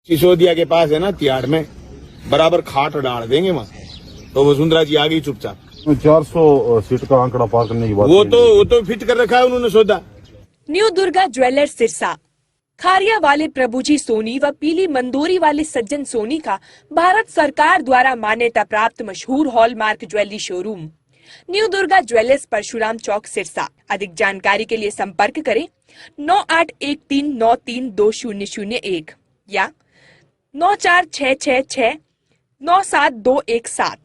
सिसोदिया के पास है ना तिहाड़ में, बराबर खाट डाल देंगे वहाँ। तो वसुंधरा जी आ गई चुपचाप। 400 सीट का आंकड़ा पार करने की बात वो तो फिट कर रखा है उन्होंने सौदा। New Durga jewellers Sirsa. खारिया वाले प्रभुजी सोनी व पीली मंदोरी वाले सज्जन सोनी का भारत सरकार द्वारा मान्यता प्राप्त मशहूर hallmark jewellery showroom new Durga jewellers Parshuram Chowk Sirsa. अधिक जानकारी के लिए संपर्क करें 9813932001 या 9466697217।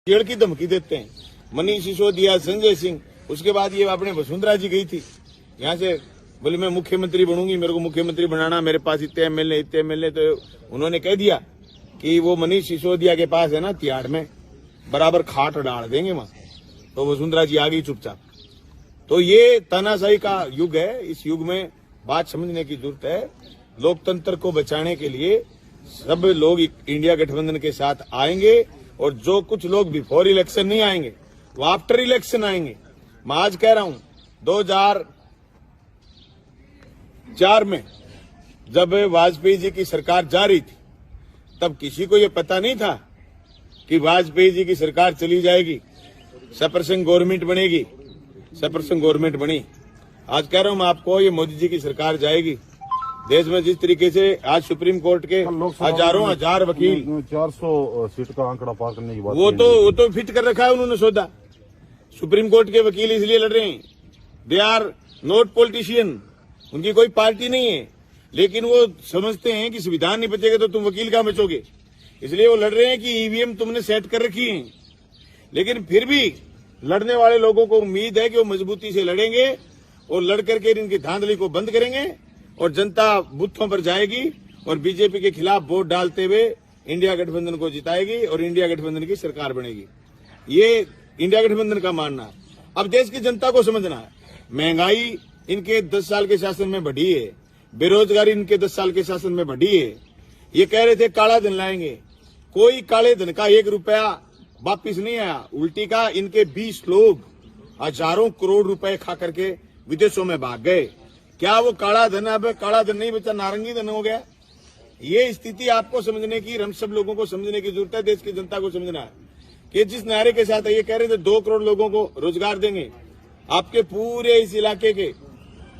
जेल की धमकी देते हैं मनीष सिसोदिया, संजय सिंह। उसके बाद ये अपने वसुंधरा जी गई थी यहाँ से, बोले मैं मुख्यमंत्री बनूंगी, मेरे को मुख्यमंत्री बनाना, मेरे पास इतने एमएलए। तो उन्होंने कह दिया कि वो मनीष सिसोदिया के पास है ना तिहाड़ में, बराबर खाट डाल देंगे वहाँ। तो वसुंधरा जी आ गई चुपचाप। तो ये तानाशाही का युग है। इस युग में बात समझने की जरूरत है। लोकतंत्र को बचाने के लिए सब लोग इंडिया गठबंधन के साथ आएंगे, और जो कुछ लोग बिफोर इलेक्शन नहीं आएंगे वो आफ्टर इलेक्शन आएंगे। मैं आज कह रहा हूं 2004 में जब वाजपेयी जी की सरकार जा रही थी, तब किसी को ये पता नहीं था कि वाजपेयी जी की सरकार चली जाएगी, सप्रसंग गवर्नमेंट बनेगी। सप्रसंग गवर्नमेंट बनी। आज कह रहा हूं मैं आपको, ये मोदी जी की सरकार जाएगी। देश में जिस तरीके से आज सुप्रीम कोर्ट के हजारों हजार वकील 400 सीट का आंकड़ा पार करने की बात वो तो फिट कर रखा है उन्होंने सौदा। सुप्रीम कोर्ट के वकील इसलिए लड़ रहे हैं, दे आर नॉट पॉलिटिशियन, उनकी कोई पार्टी नहीं है, लेकिन वो समझते हैं कि संविधान नहीं बचेगा तो तुम वकील कहां बचोगे। इसलिए वो लड़ रहे हैं कि ईवीएम तुमने सेट कर रखी है। लेकिन फिर भी लड़ने वाले लोगों को उम्मीद है कि वो मजबूती से लड़ेंगे और लड़ करके इनकी धांधली को बंद करेंगे, और जनता बूथों पर जाएगी और बीजेपी के खिलाफ वोट डालते हुए इंडिया गठबंधन को जिताएगी और इंडिया गठबंधन की सरकार बनेगी। ये इंडिया गठबंधन का मानना है। अब देश की जनता को समझना है, महंगाई इनके 10 साल के शासन में बढ़ी है, बेरोजगारी इनके 10 साल के शासन में बढ़ी है। ये कह रहे थे काला धन लाएंगे, कोई काले धन का 1 रुपया वापिस नहीं आया। उल्टी का इनके 20 लोग हजारों करोड़ रुपए खा करके विदेशों में भाग गए। क्या वो काला धन अब काला धन नहीं बचा, नारंगी धन हो गया? ये स्थिति आपको समझने की, हम सब लोगों को समझने की जरूरत है। देश की जनता को समझना है कि जिस नारे के साथ ये कह रहे थे 2 करोड़ लोगों को रोजगार देंगे, आपके पूरे इस इलाके के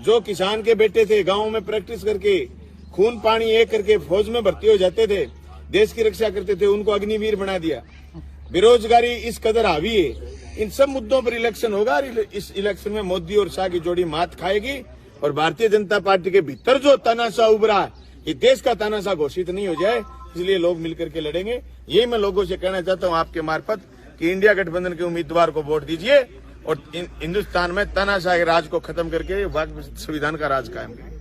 जो किसान के बेटे थे, गाँव में प्रैक्टिस करके खून पानी एक करके फौज में भर्ती हो जाते थे, देश की रक्षा करते थे, उनको अग्निवीर बना दिया। बेरोजगारी इस कदर हावी है। इन सब मुद्दों पर इलेक्शन होगा। इस इलेक्शन में मोदी और शाह की जोड़ी मात खाएगी, और भारतीय जनता पार्टी के भीतर जो तानाशाह उभरा है, ये देश का तानाशाह घोषित नहीं हो जाए, इसलिए लोग मिलकर के लड़ेंगे। यही मैं लोगों से कहना चाहता हूं आपके मार्फत कि इंडिया गठबंधन के उम्मीदवार को वोट दीजिए और हिंदुस्तान में तानाशाह के राज को खत्म करके संविधान का राज कायम करें।